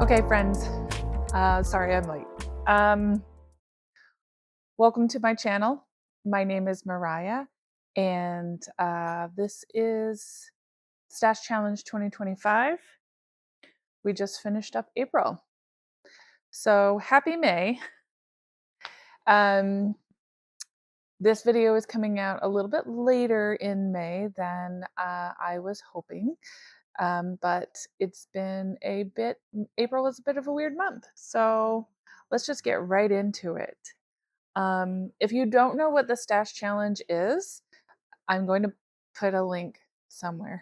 Okay, friends. Sorry I'm late. Um, Welcome to my channel. My name is Mariah, and this is Stash Challenge 2025. We just finished up April. So happy May. Um, this video is coming out a little bit later in May than I was hoping. But it's been April was a bit of a weird month. So let's just get right into it. If you don't know what the Stash Challenge is, I'm going to put a link somewhere.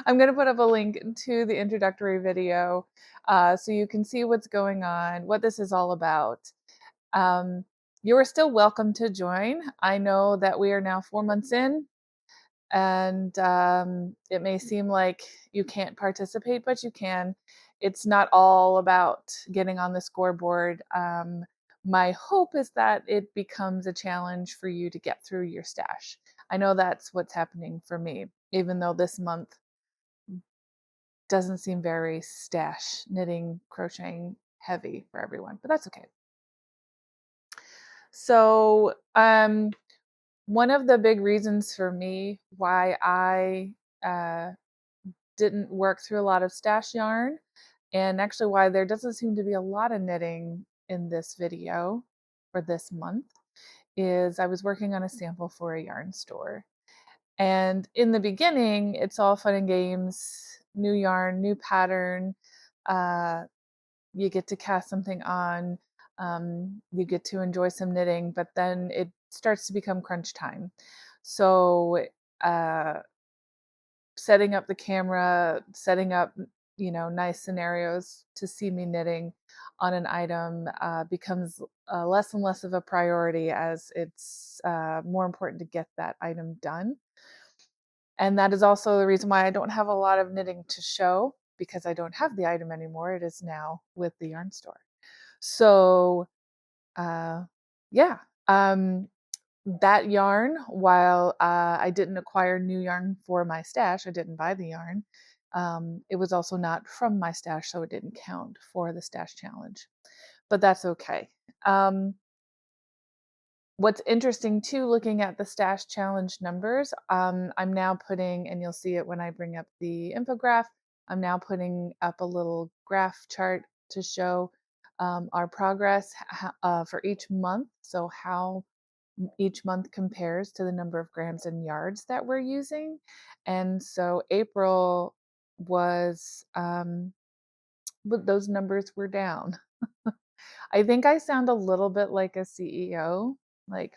I'm going to put up a link to the introductory video so you can see what's going on, what this is all about. You are still welcome to join. I know that we are now 4 months in, and it may seem like you can't participate, but you can. It's not all about getting on the scoreboard. My hope is that it becomes a challenge for you to get through your stash. I know that's what's happening for me, even though this month doesn't seem very stash, knitting, crocheting heavy for everyone, but that's okay. So, one of the big reasons for me why I didn't work through a lot of stash yarn, and actually why there doesn't seem to be a lot of knitting in this video for this month, is I was working on a sample for a yarn store. And in the beginning, it's all fun and games, new yarn, new pattern. Uh, you get to cast something on, you get to enjoy some knitting, but then it starts to become crunch time. So, uh, setting up the camera, setting up, nice scenarios to see me knitting on an item becomes less and less of a priority as it's more important to get that item done. And that is also the reason why I don't have a lot of knitting to show, because I don't have the item anymore. It is now with the yarn store. So, uh, yeah. That yarn, while I didn't acquire new yarn for my stash, I didn't buy the yarn. It was also not from my stash, so it didn't count for the stash challenge. But that's okay. What's interesting too, looking at the stash challenge numbers, I'm now putting, and you'll see it when I bring up the infograph, I'm now putting up a little graph chart to show our progress for each month. So how each month compares to the number of grams and yards that we're using. And so April was, but those numbers were down. I think I sound a little bit like a CEO, like,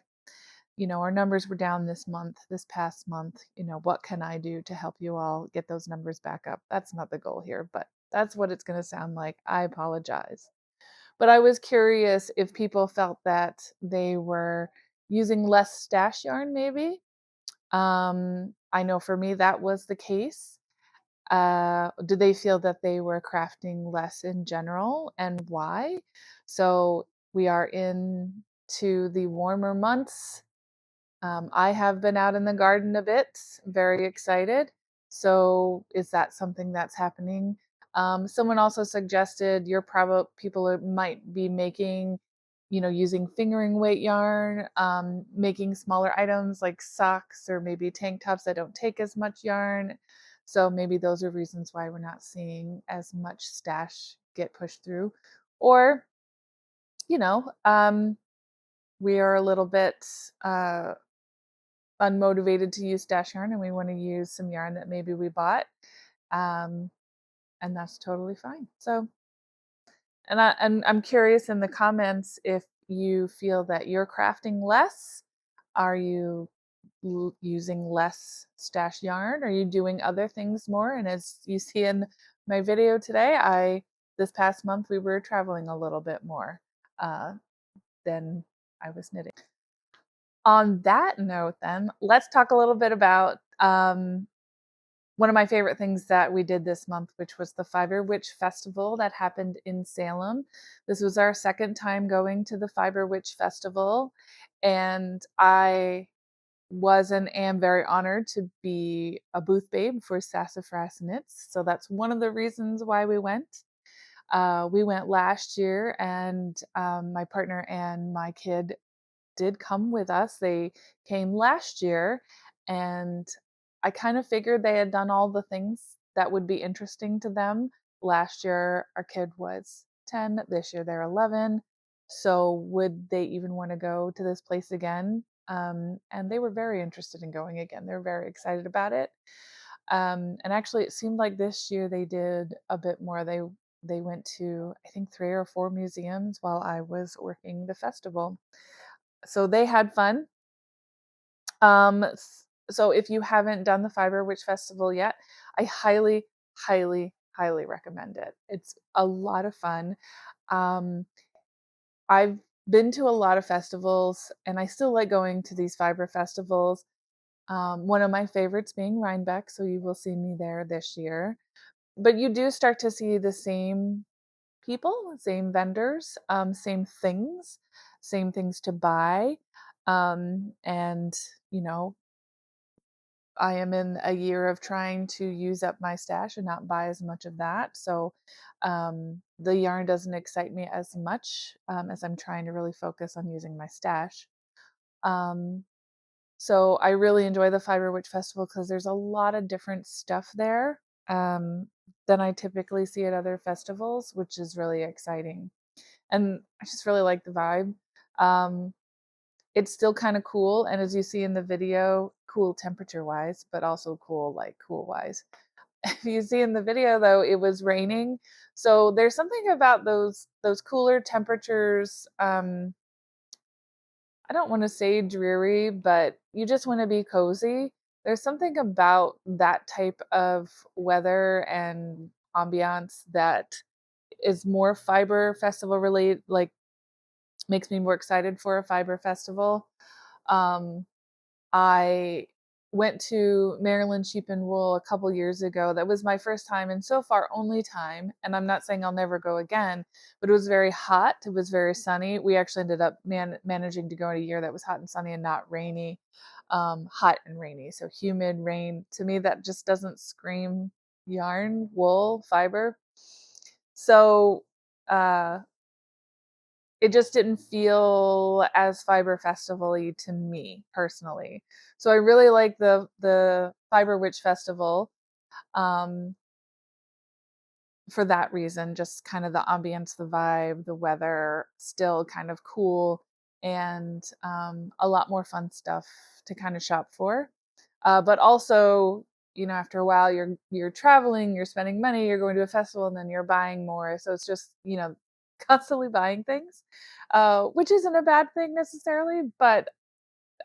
our numbers were down this month, this past month. What can I do to help you all get those numbers back up? That's not the goal here, but that's what it's going to sound like. I apologize. But I was curious if people felt that they were using less stash yarn, maybe. I know for me that was the case. Do they feel that they were crafting less in general, and why? So we are into the warmer months. I have been out in the garden a bit, very excited. So is that something that's happening? Someone also suggested people might be making, using fingering weight yarn, making smaller items like socks or maybe tank tops that don't take as much yarn. So maybe those are reasons why we're not seeing as much stash get pushed through. Or, you know, um, we are a little bit unmotivated to use stash yarn and we want to use some yarn that maybe we bought. Um, and that's totally fine. So, and I'm curious in the comments if you feel that you're crafting less. Are you using less stash yarn? Are you doing other things more? And as you see in my video today, this past month we were traveling a little bit more uh, than I was knitting. On that note, then, let's talk a little bit about one of my favorite things that we did this month, which was the Fiber Witch Festival that happened in Salem. This was our second time going to the Fiber Witch Festival, and I was and am very honored to be a booth babe for Sassafras Knits. So that's one of the reasons why we went. We went last year, and my partner and my kid did come with us. They came last year, and I kind of figured they had done all the things that would be interesting to them. Last year, our kid was 10. This year, they're 11. So, would they even want to go to this place again? And they were very interested in going again. They're very excited about it. And actually, it seemed like this year they did a bit more. They went to, I think, 3 or 4 museums while I was working the festival. So they had fun. So if you haven't done the Fiber Witch Festival yet, I highly, highly, highly recommend it. It's a lot of fun. Um, I've been to a lot of festivals, and I still like going to these fiber festivals. One of my favorites being Rhinebeck, so you will see me there this year. But you do start to see the same people, same vendors, same things to buy. And, you know, I am in a year of trying to use up my stash and not buy as much of that. So the yarn doesn't excite me as much as I'm trying to really focus on using my stash. Um, so I really enjoy the Fiber Witch Festival because there's a lot of different stuff there um, than I typically see at other festivals, which is really exciting. And I just really like the vibe. Um, it's still kind of cool, and as you see in the video, cool temperature wise, but also cool like cool wise. If you see in the video though, it was raining, so there's something about those cooler temperatures. I don't want to say dreary, but you just want to be cozy. There's something about that type of weather and ambiance that is more fiber festival related, like makes me more excited for a fiber festival. Um, I went to Maryland Sheep and Wool a couple years ago. That was my first time and so far only time. And I'm not saying I'll never go again, but it was very hot. It was very sunny. We actually ended up managing to go in a year that was hot and sunny and not rainy. Hot and rainy. So humid rain. To me, that just doesn't scream yarn, wool, fiber. So, uh, it just didn't feel as fiber festival-y to me personally. So I really like the Fiber Witch Festival um, for that reason. Just kind of the ambience, the vibe, the weather, still kind of cool, and a lot more fun stuff to kind of shop for. But also, you know, after a while, you're traveling, you're spending money, you're going to a festival, and then you're buying more. So it's just, you know, constantly buying things, which isn't a bad thing necessarily, but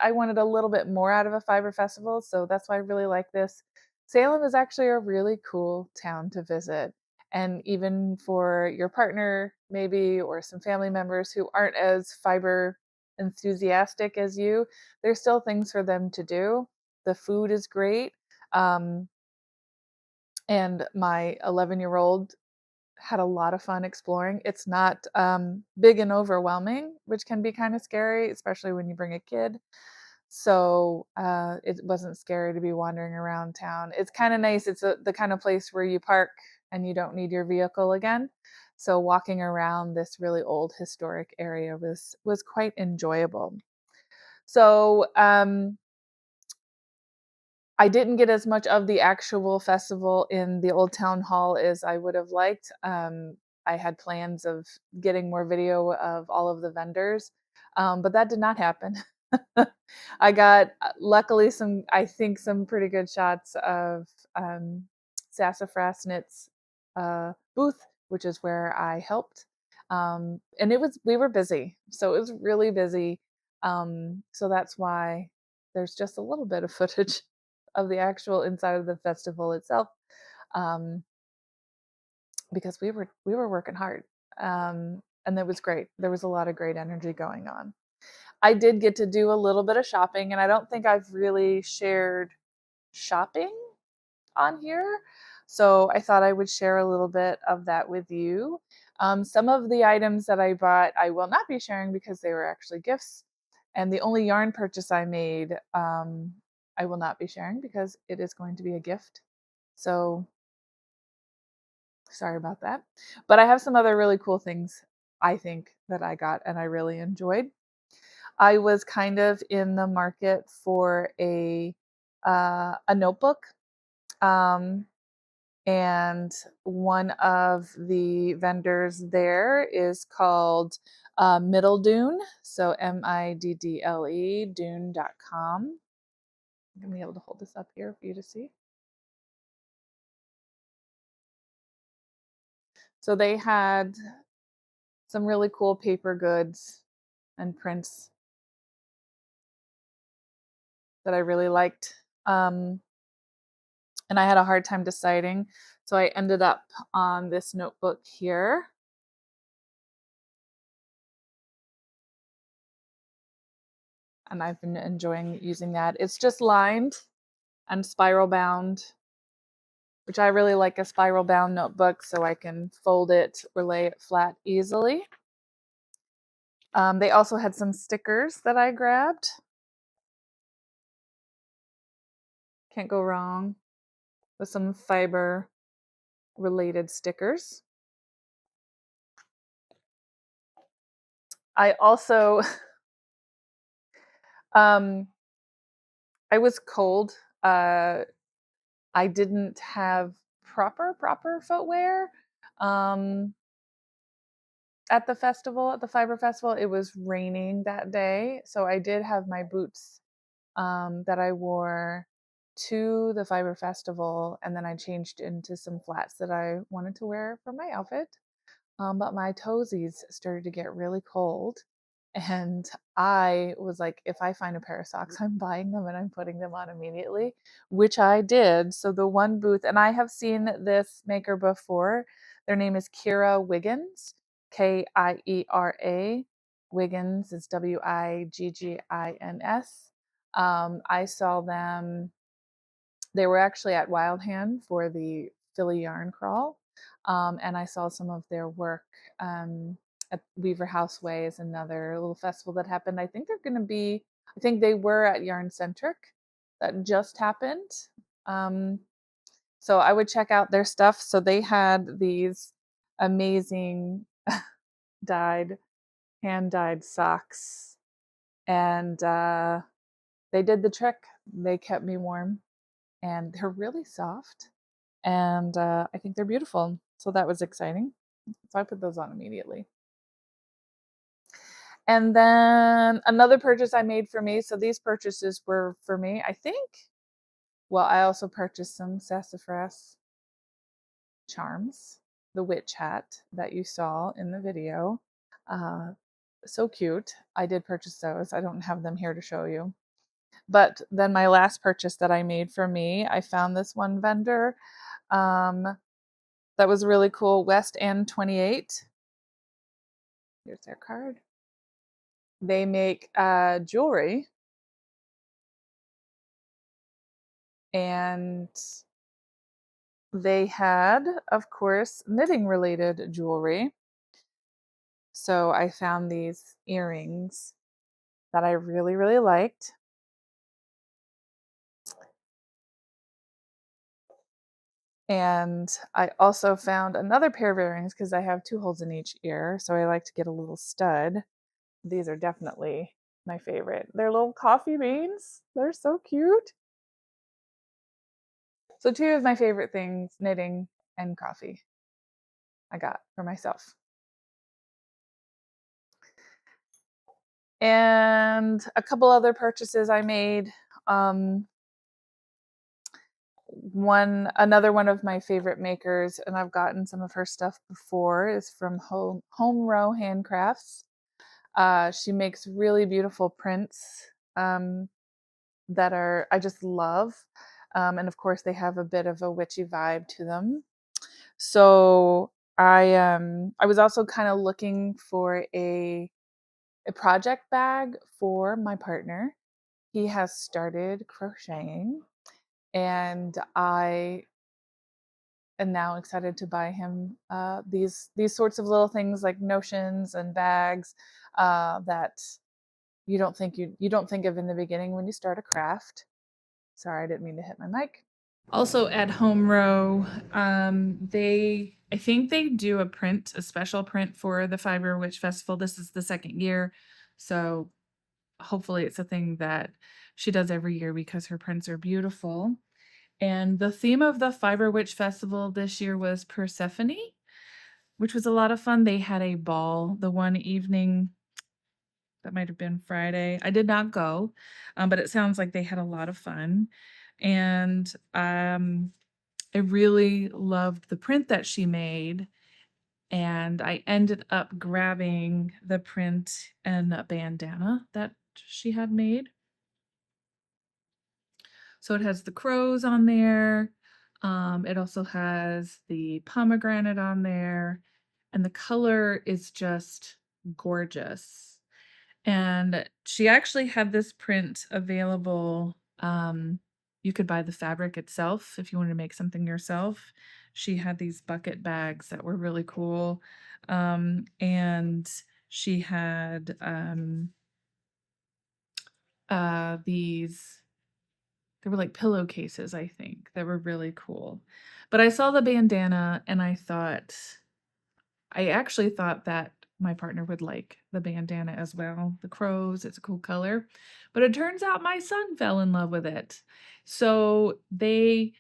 I wanted a little bit more out of a fiber festival, so that's why I really like this. Salem is actually a really cool town to visit. And even for your partner, maybe, or some family members who aren't as fiber enthusiastic as you, there's still things for them to do. The food is great. Um, and my 11-year-old had a lot of fun exploring. It's not big and overwhelming, which can be kind of scary, especially when you bring a kid. So it wasn't scary to be wandering around town. It's kind of nice. It's the kind of place where you park and you don't need your vehicle again. So walking around this really old historic area was quite enjoyable. So I didn't get as much of the actual festival in the Old Town Hall as I would have liked. I had plans of getting more video of all of the vendors, but that did not happen. I got luckily I think some pretty good shots of Sassafras Knits booth, which is where I helped. And we were busy, so it was really busy. So that's why there's just a little bit of footage of the actual inside of the festival itself, um, because we were working hard, and it was great. There was a lot of great energy going on. I did get to do a little bit of shopping, and I don't think I've really shared shopping on here. So I thought I would share a little bit of that with you. Some of the items that I bought, I will not be sharing because they were actually gifts. And the only yarn purchase I made, I will not be sharing because it is going to be a gift. So Sorry about that. But I have some other really cool things I think that I got and I really enjoyed. I was kind of in the market for a notebook. Um, and one of the vendors there is called Middle Dune, so Middle, Dune.com. I'm gonna be able to hold this up here for you to see. So they had some really cool paper goods and prints that I really liked. And I had a hard time deciding. So I ended up on this notebook here. And I've been enjoying using that. It's just lined and spiral bound, which I really like a spiral bound notebook so I can fold it or lay it flat easily. They also had some stickers that I grabbed. Can't go wrong with some fiber related stickers. I also, I was cold. I didn't have proper footwear. At the festival, at the fiber festival, it was raining that day, so I did have my boots that I wore to the fiber festival, and then I changed into some flats that I wanted to wear for my outfit. But my toesies started to get really cold, and I was like, if I find a pair of socks, I'm buying them and I'm putting them on immediately, which I did. So the one booth, and I have seen this maker before. Their name is Keira Wiggins, Kiera. Wiggins is Wiggins. I saw them. They were actually at Wild Hand for the Philly Yarn Crawl, and I saw some of their work at Weaver Houseway is another little festival that happened. I think they're going to be. I think they were at Yarn Centric. That just happened. Um, so I would check out their stuff. So they had these amazing dyed, hand dyed socks, and they did the trick. They kept me warm, and they're really soft, and I think they're beautiful. So that was exciting. So I put those on immediately. And then another purchase I made for me. So these purchases were for me, I think. Well, I also purchased some sassafras charms, the witch hat that you saw in the video. Uh, so cute. I did purchase those. I don't have them here to show you. But then my last purchase that I made for me, I found this one vendor that was really cool. West End 28. Here's their card. They make jewelry, and they had, of course, knitting related jewelry. So I found these earrings that I really, really liked. And I also found another pair of earrings because I have 2 holes in each ear. So I like to get a little stud. These are definitely my favorite. They're little coffee beans. They're so cute. So 2 of my favorite things, knitting and coffee, I got for myself. And a couple other purchases I made. Another one of my favorite makers, and I've gotten some of her stuff before, is from Row Handcrafts. She makes really beautiful prints that I just love. And of course, they have a bit of a witchy vibe to them. So I was also kind of looking for a project bag for my partner. He has started crocheting, and I am now excited to buy him these sorts of little things like notions and bags that you don't think of in the beginning when you start a craft. Sorry, I didn't mean to hit my mic. Also at Home Row, they I think they do a special print for the Fiber Witch Festival. This is the second year, so hopefully it's a thing that she does every year because her prints are beautiful. And the theme of the Fiber Witch Festival this year was Persephone, which was a lot of fun. They had a ball the one evening. That might have been Friday. I did not go, but it sounds like they had a lot of fun. And I really loved the print that she made. And I ended up grabbing the print and a bandana that she had made. So it has the crows on there. It also has the pomegranate on there. And the color is just gorgeous. And she actually had this print available. You could buy the fabric itself if you wanted to make something yourself. She had these bucket bags that were really cool. And she had these, they were like pillowcases, I think, that were really cool. But I saw the bandana and I actually thought that my partner would like the bandana as well. The crows, it's a cool color. But it turns out my son fell in love with it. So they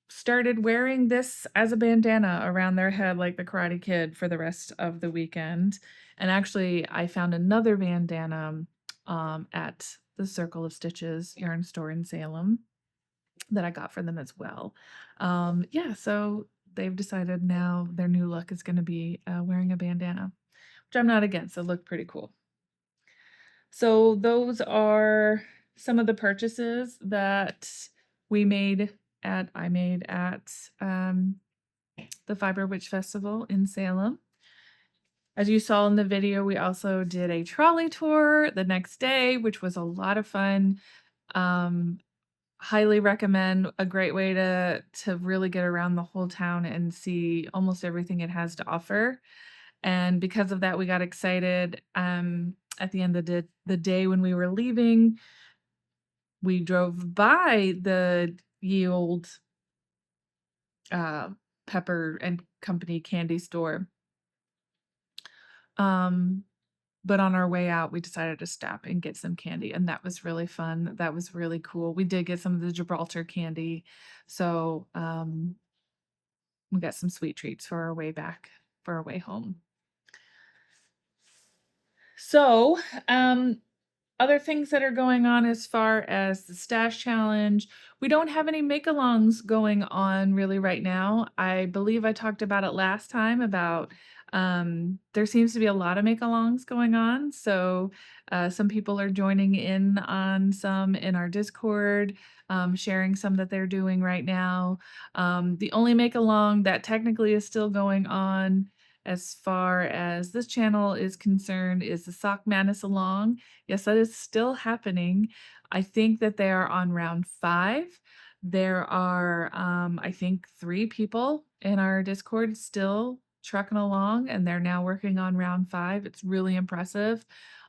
started wearing this as a bandana around their head like the Karate Kid for the rest of the weekend. And actually, I found another bandana at the Circle of Stitches yarn store in Salem that I got for them as well. Yeah, so they've decided now their new look is going to be wearing a bandana, which I'm not against. It looked pretty cool. So those are some of the purchases that I made at the Fiber Witch Festival in Salem. As you saw in the video, we also did a trolley tour the next day, which was a lot of fun. Highly recommend, a great way to really get around the whole town and see almost everything it has to offer. And because of that, we got excited. At the end of the day when we were leaving, we drove by the ye old Pepper and Company candy store. But on our way out, we decided to stop and get some candy, and that was really fun. That was really cool. We did get some of the Gibraltar candy, so we got some sweet treats for our way back, for our way home. So, other things that are going on as far as the stash challenge, we don't have any make-alongs going on really right now. I believe I talked about it last time about there seems to be a lot of make-alongs going on. So some people are joining in on some in our Discord, sharing some that they're doing right now. The only make-along that technically is still going on as far as this channel is concerned is the Sock Madness Along. Yes, that is still happening. I think that they are on round 5. There are, I think, 3 people in our Discord still trucking along, and they're now working on round 5. It's really impressive.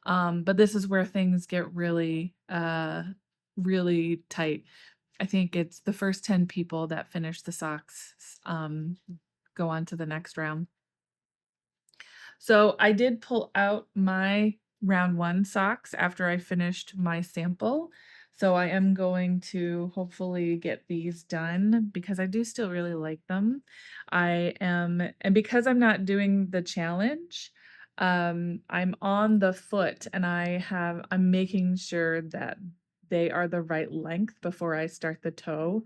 But this is where things get really, really tight. I think it's the first 10 people that finish the socks go on to the next round. So I did pull out my round 1 socks after I finished my sample. So I am going to hopefully get these done because I do still really like them. And because I'm not doing the challenge, I'm on the foot and I'm making sure that they are the right length before I start the toe.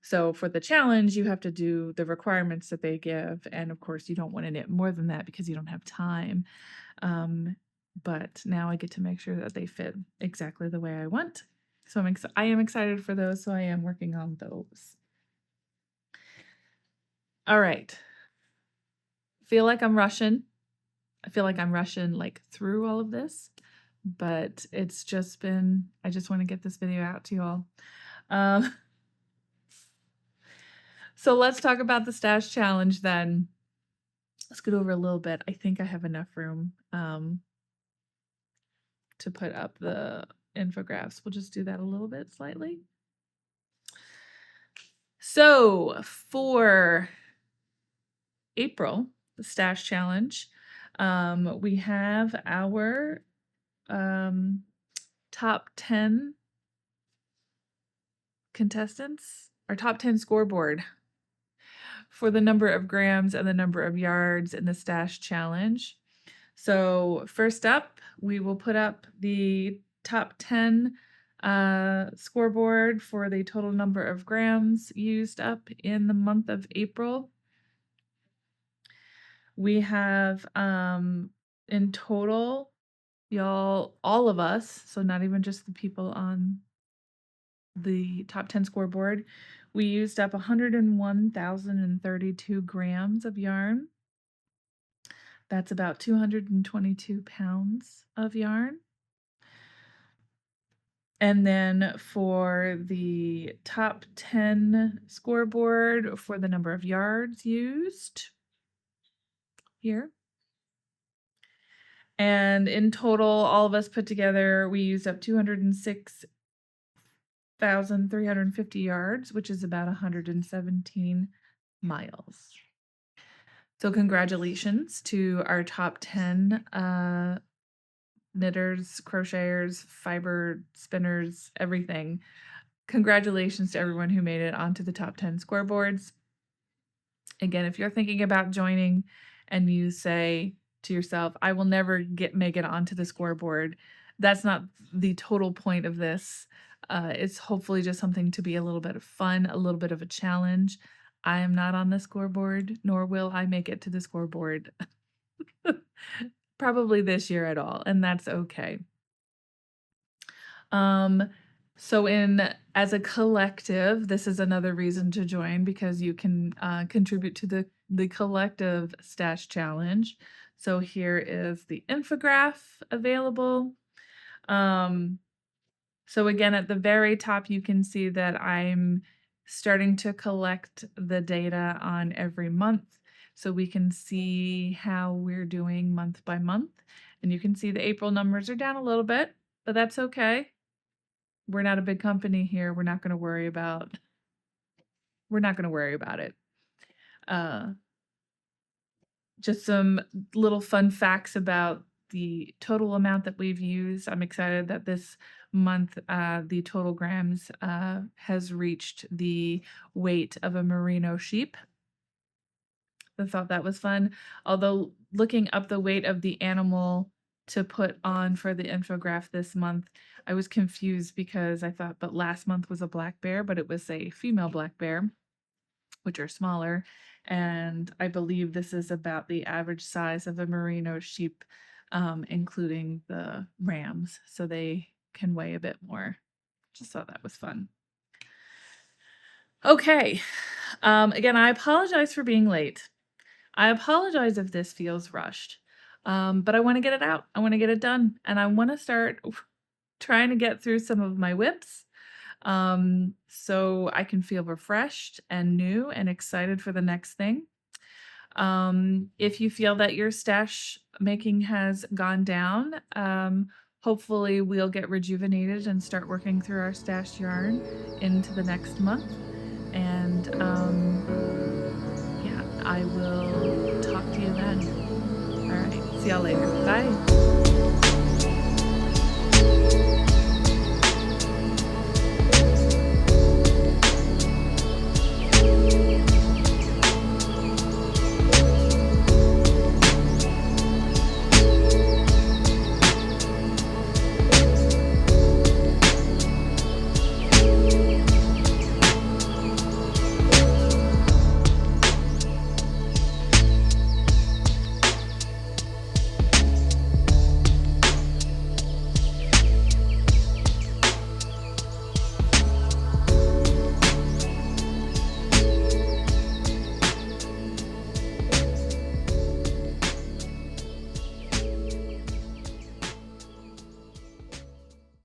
So for the challenge, you have to do the requirements that they give. And of course, you don't want to knit more than that because you don't have time. But now I get to make sure that they fit exactly the way I want. So I am excited for those. So I am working on those. All right. Feel like I'm rushing. I feel like I'm rushing like through all of this, but it's just been, I just want to get this video out to you all. So let's talk about the stash challenge then. Let's get over a little bit. I think I have enough room to put up the infographics. We'll just do that a little bit slightly. So for April, the stash challenge, we have our top 10 contestants, our top 10 scoreboard for the number of grams and the number of yards in the stash challenge. So first up, we will put up the top 10 scoreboard for the total number of grams used up in the month of April. We have in total, y'all, all of us, so not even just the people on the top 10 scoreboard, we used up 101,032 grams of yarn. That's about 222 pounds of yarn. And then for the top 10 scoreboard for the number of yards used here. And in total, all of us put together, we used up 206,350 yards, which is about 117 miles. So congratulations to our top 10 knitters, crocheters, fiber spinners, everything. Congratulations to everyone who made it onto the top 10 scoreboards. Again, if you're thinking about joining and you say to yourself, I will never make it onto the scoreboard, that's not the total point of this. It's hopefully just something to be a little bit of fun, a little bit of a challenge. I am not on the scoreboard, nor will I make it to the scoreboard probably this year at all, and that's okay. So as a collective, this is another reason to join because you can contribute to the collective stash challenge. So here is the infograph available. So again, at the very top, you can see that I'm starting to collect the data on every month so we can see how we're doing month by month. And you can see the April numbers are down a little bit, but that's okay. We're not a big company here. We're not going to worry about it. Just some little fun facts about the total amount that we've used. I'm excited that this month the total grams has reached the weight of a merino sheep. I thought that was fun. Although looking up the weight of the animal to put on for the infograph this month, I was confused because I thought, but last month was a black bear, but it was a female black bear, which are smaller. And I believe this is about the average size of a merino sheep, including the rams, so they can weigh a bit more. Just thought that was fun. Okay. Again, I apologize for being late. I apologize if this feels rushed, but I want to get it out. I want to get it done, and I want to start trying to get through some of my whips so I can feel refreshed and new and excited for the next thing. If you feel that your stash making has gone down, hopefully we'll get rejuvenated and start working through our stash yarn into the next month. And yeah, I will talk to you then. All right, see y'all later. Bye.